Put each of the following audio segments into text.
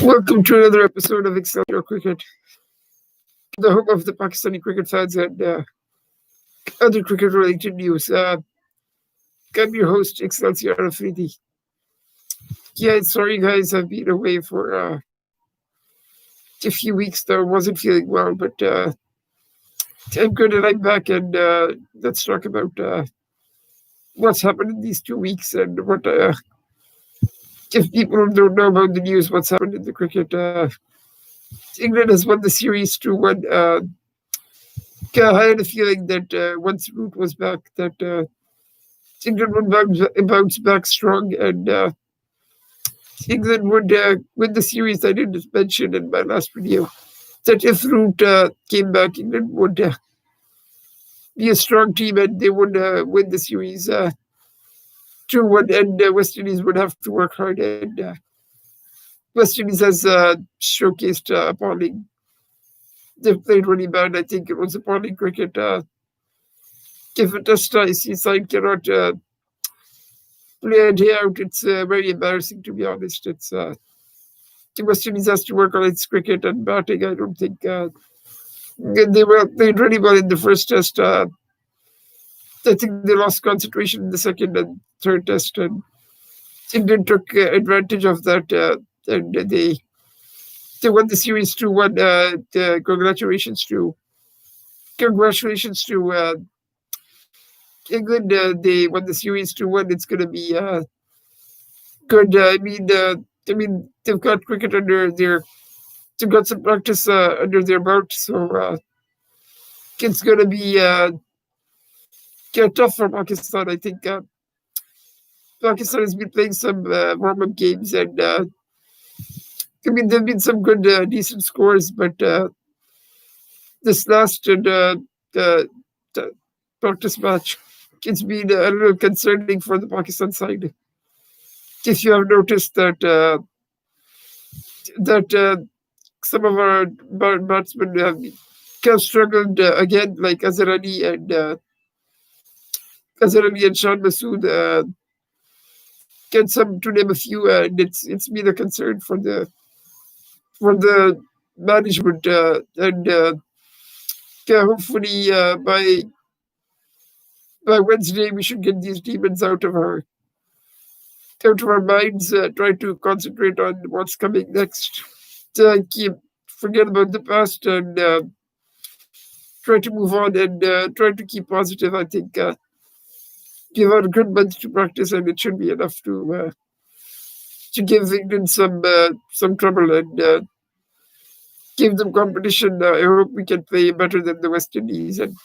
Welcome to another episode of Hexcelsior Cricket, the home of the Pakistani cricket fans and other cricket-related news. I'm your host, Hexcelsior Afridi. Yeah, sorry guys, I've been away for a few weeks though. Wasn't feeling well, but I'm good and I'm back. And let's talk about what's happened in these 2 weeks and what. If people don't know about the news, what's happened in the cricket. England has won the series 2-1. I had a feeling that once Root was back, that England would bounce back strong and England would win the series. I didn't mention in my last video that if Root came back, England would be a strong team and they would win the series 2-1, and West Indies would have to work hard. And West Indies has showcased appalling. They've played really bad. I think it was appalling cricket. If a test IC side cannot play a day out, it's very embarrassing, to be honest. It's the West Indies has to work on its cricket and batting. I don't think they played really well in the first test. I think they lost concentration in the second and third test, and England took advantage of that, and they won the series 2-1. Congratulations to England. They won the series 2-1. It's going to be good. I mean, they've got cricket they've got some practice under their belt, so it's going to be tough for Pakistan. I think Pakistan has been playing some warm-up games, and there've been some good, decent scores, but this last practice match, it's been a little concerning for the Pakistan side. If you have noticed that some of our batsmen have struggled again, like Azhar Ali and Shan Masood, to name a few, and it's been a concern for the management, and hopefully by Wednesday we should get these demons out of our minds. Try to concentrate on what's coming next. Forget about the past and try to move on and try to keep positive. I think give out a good month to practice, and it should be enough to give England some trouble and give them competition. I hope we can play better than the West Indies and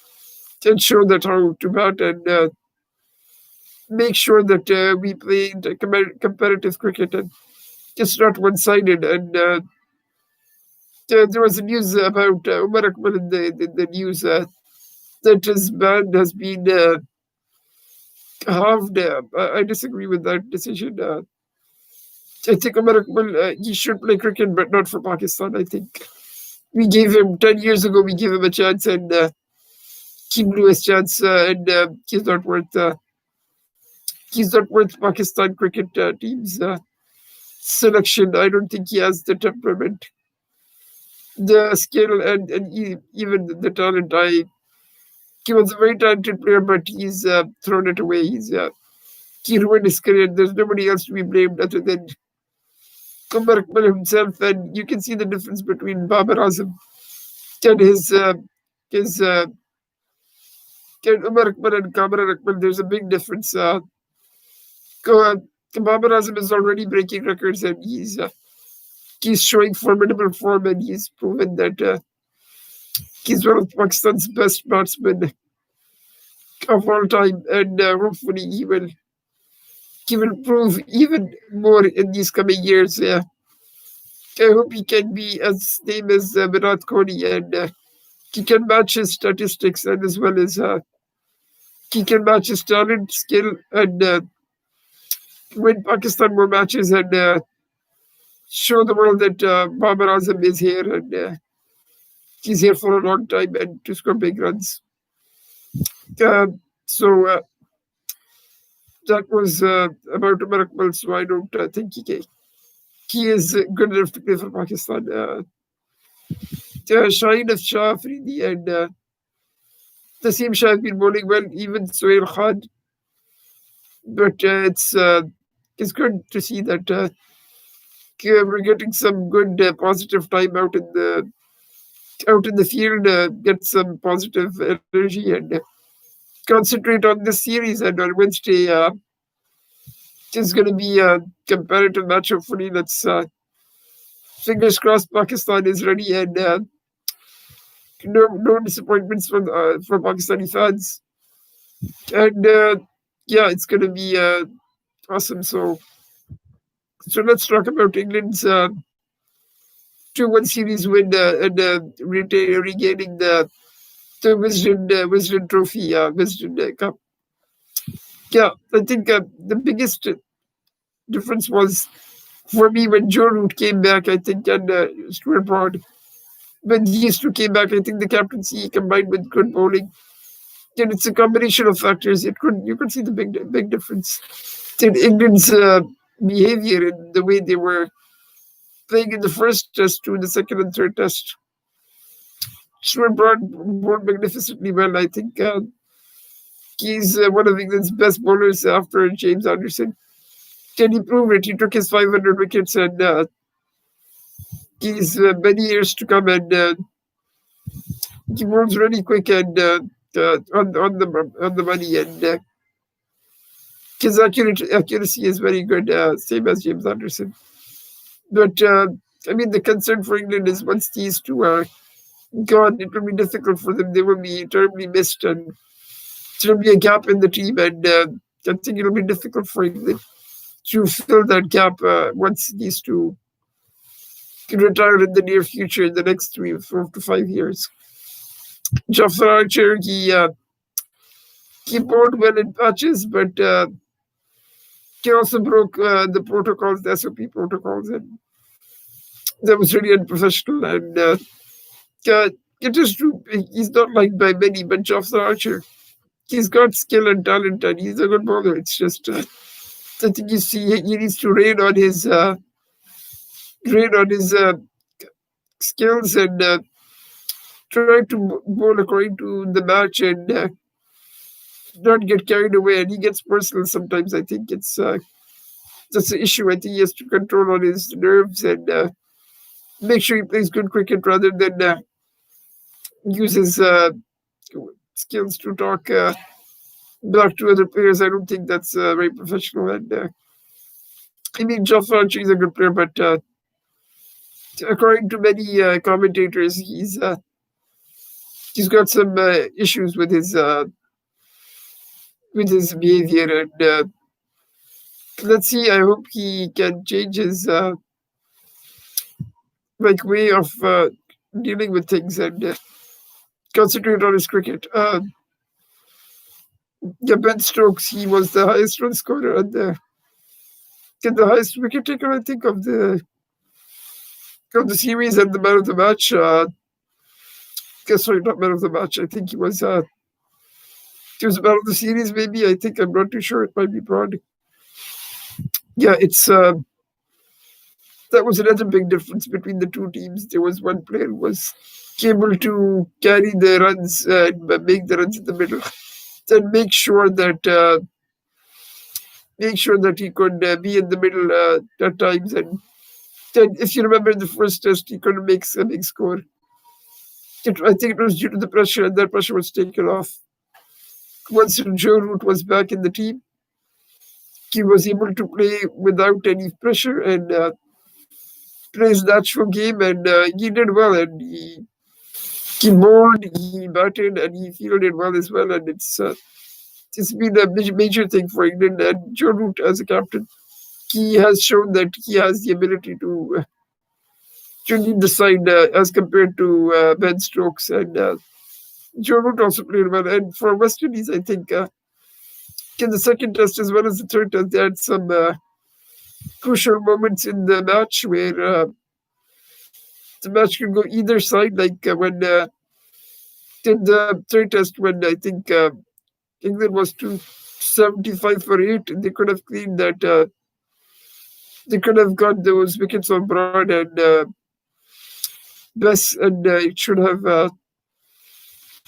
show that how to bat and make sure that we play competitive cricket and it's not one-sided. And there was a news about Umar Akmal in the news that his ban has been halved. I disagree with that decision. I think Umar Akmal, he should play cricket, but not for Pakistan. I think we gave him 10 years ago. We gave him a chance, and he blew his chance. And he's not worth Pakistan cricket team's selection. I don't think he has the temperament, the skill, and even the talent. He was a very talented player, but he's thrown it away. He ruined his career. There's nobody else to be blamed other than Umar Akmal himself, and you can see the difference between Babar Azam and his Umar Akmal and Kamran Akmal. There's a big difference. Babar Azam is already breaking records, and he's showing formidable form, and he's proven that he's one of Pakistan's best batsmen of all time, and hopefully he will prove even more in these coming years. I hope he can be as same as Virat Kohli, and he can match his statistics, and as well as he can match his talent, skill, and win Pakistan more matches and show the world that Babar Azam is here, and he's here for a long time and to score big runs. So that was about Umar Akmal, so I don't think he is good enough to play for Pakistan. Shah Afridi and Tasim Shah have been bowling well, even Sohail Khan. But it's good to see that we're getting some good positive time out in the field, get some positive energy and concentrate on this series. And on Wednesday, it's going to be a comparative match. Hopefully, let's fingers crossed Pakistan is ready and no disappointments for Pakistani fans. And yeah, it's going to be awesome. So let's talk about England's 2-1 series win and regaining the Wisden Trophy, Wisden Cup. Yeah, I think the biggest difference was for me when Joe Root came back, I think, and Stuart Broad. When these two came back, I think the captaincy combined with good bowling, and it's a combination of factors. You could see the big difference in England's behavior and the way they were playing in the first test to the second and third test. Stuart Broad bowled magnificently well. I think he's one of England's best bowlers after James Anderson. Can he prove it? He took his 500 wickets and he's many years to come, and he bowls really quick and on the money, and his accuracy is very good, same as James Anderson. But I mean, the concern for England is once these two are gone, it will be difficult for them. They will be terribly missed, and there will be a gap in the team, and I think it will be difficult for England to fill that gap once these two can retire in the near future, in the next 3 or 4 to 5 years. Jofra Archer, he bowled well in patches, but he also broke the protocols, the SOP protocols, and that was really unprofessional. And it is true, he's not liked by many, but Jofra Archer, he's got skill and talent, and he's a good bowler. It's just I think he needs to rein on his skills and try to bowl according to the match and not get carried away. And he gets personal sometimes. I think that's the issue. I think he has to control on his nerves and make sure he plays good cricket rather than use his skills to talk back to other players. I don't think that's very professional. And I mean, Jofra Archer is a good player, but according to many commentators, he's got some issues with his behavior, and let's see. I hope he can change his way of dealing with things and concentrate on his cricket. Ben Stokes, he was the highest run scorer and the highest wicket taker, I think, of the series and the man of the match. Sorry, not man of the match. I think he was man of the series, maybe. I think, I'm not too sure. It might be Broad. Yeah, it's that was another big difference between the two teams. There was one player who was able to carry the runs and make the runs in the middle, and make sure that he could be in the middle at times. And if you remember in the first test, he couldn't make a big score. I think it was due to the pressure, and that pressure was taken off. Once Joe Root was back in the team, he was able to play without any pressure and play his natural game, and he did well. And he bowled, he batted, and he fielded well as well. And it's been a major thing for England. And Joe Root, as a captain, he has shown that he has the ability to lead the side as compared to Ben Stokes. And Joe Root also played well. And for West Indies, I think in the second test as well as the third test, they had some crucial moments in the match where the match could go either side. Like when in the third test, when I think England was 275 for 8, they could have cleaned that they could have got those wickets on Broad and Bess, and it should have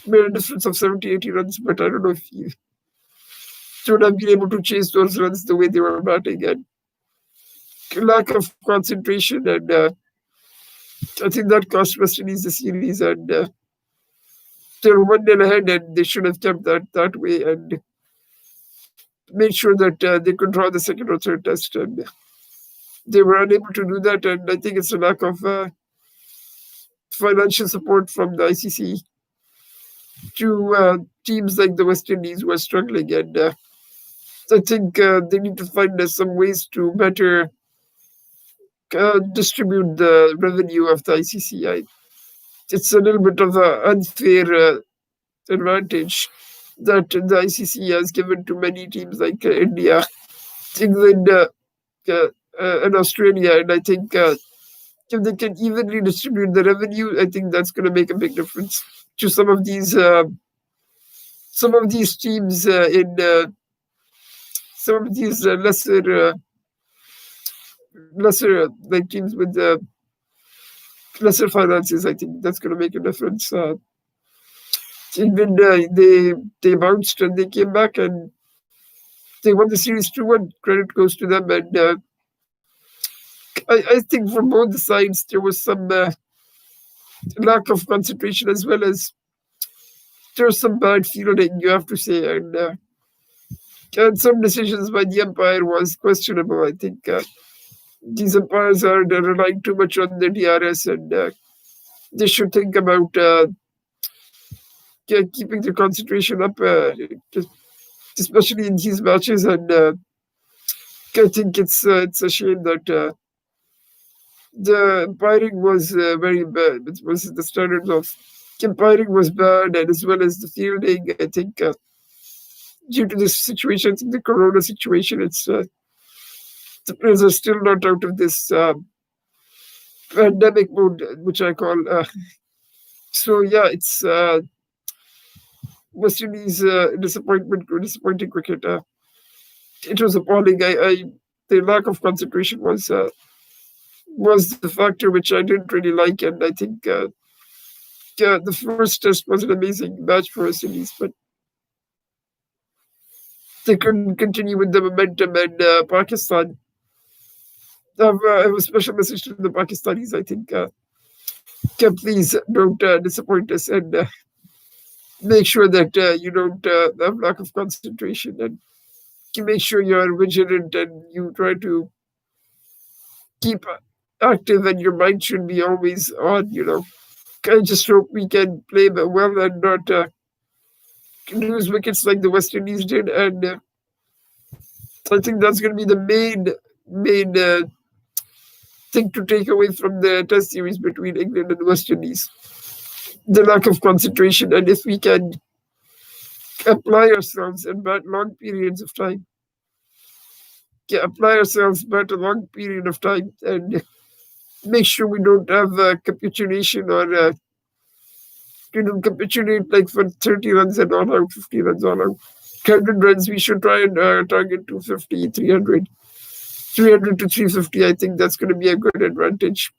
made a difference of 70, 80 runs. But I don't know if you should have been able to chase those runs the way they were batting, and lack of concentration. And I think that cost West Indies the series. And they're 1-0 ahead, and they should have kept that way and made sure that they could draw the second or third test. And they were unable to do that. And I think it's a lack of financial support from the ICC to teams like the West Indies who are struggling. And I think they need to find some ways to better distribute the revenue of the ICC. It's a little bit of an unfair advantage that the ICC has given to many teams like India, England, and Australia. And I think if they can evenly distribute the revenue, I think that's going to make a big difference to some of these teams in some of these lesser like teams with lesser finances. I think that's going to make a difference. England, they bounced and they came back and they won the series 2-1. Credit goes to them. And I think from both the sides there was some lack of concentration, as well as there was some bad fielding, you have to say. And some decisions by the umpire was questionable. I think these umpires are relying too much on the DRS, and they should think about keeping the concentration up, especially in these matches. And I think it's a shame that the umpiring was very bad. It was the standards of umpiring was bad, and as well as the fielding. I think due to this situation, the Corona situation, it's the players are still not out of this pandemic mode, which I call. So yeah, it's West Indies disappointing cricket. It was appalling. The lack of concentration was the factor which I didn't really like, and I think the first test was an amazing match for West Indies, but they couldn't continue with the momentum. And Pakistan, I have a special message to the Pakistanis. I think, please don't disappoint us, and make sure that you don't have lack of concentration, and you make sure you are vigilant and you try to keep active, and your mind should be always on. I just hope we can play well and not lose wickets like the West Indies did. And I think that's going to be the main thing to take away from the test series between England and the West Indies: the lack of concentration. And if we can apply ourselves and bat long periods of time, bat a long period of time, and make sure we don't have capitulation, or capitulate like for 30 runs and all out, 50 runs all out. 100 runs, we should try and target 250, 300 to 350. I think that's going to be a good advantage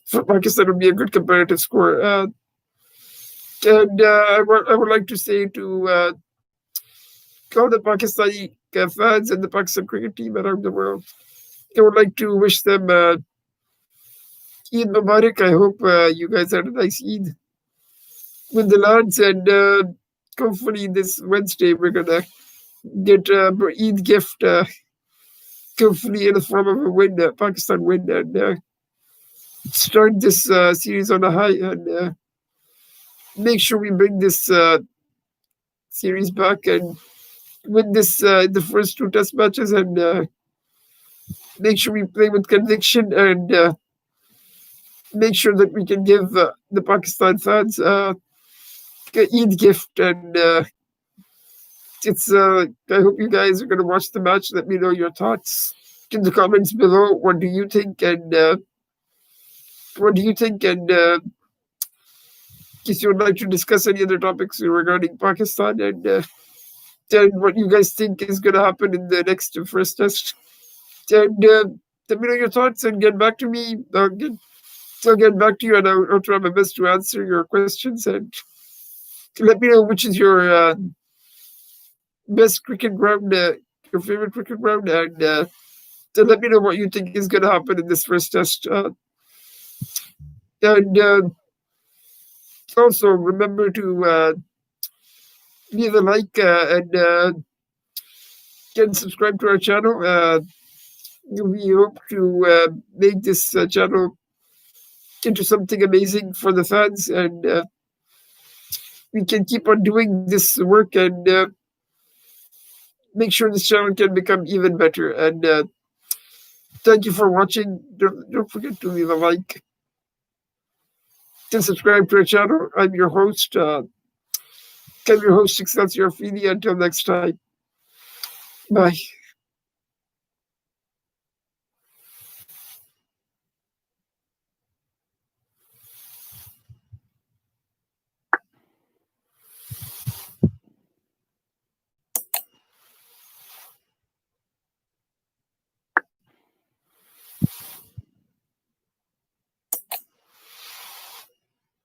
for Pakistan. Would be a good comparative score. And I would like to say to all the Pakistani fans and the Pakistan cricket team around the world, I would like to wish them Eid Mubarak. I hope you guys had a nice Eid with the lads, and hopefully this Wednesday we're gonna get Eid gift, hopefully in the form of a win, Pakistan win, and start this series on a high, and make sure we bring this series back and win this the first two test matches, and make sure we play with conviction, and make sure that we can give the Pakistan fans Eid gift. And it's I hope you guys are going to watch the match. Let me know your thoughts in the comments below. What do you think? And if you would like to discuss any other topics regarding Pakistan, and what you guys think is going to happen in the next first test. And let me know your thoughts and get back to me. I'll get back to you, and I'll try my best to answer your questions. And let me know which is your best cricket ground, your favorite cricket ground, and then let me know what you think is going to happen in this first test. And also remember to leave a like and subscribe to our channel. We hope to make this channel into something amazing for the fans, and we can keep on doing this work and make sure this channel can become even better. And thank you for watching. Don't forget to leave a like and subscribe to our channel. I'm your host, Hexcelsior Afridi. Until next time, bye.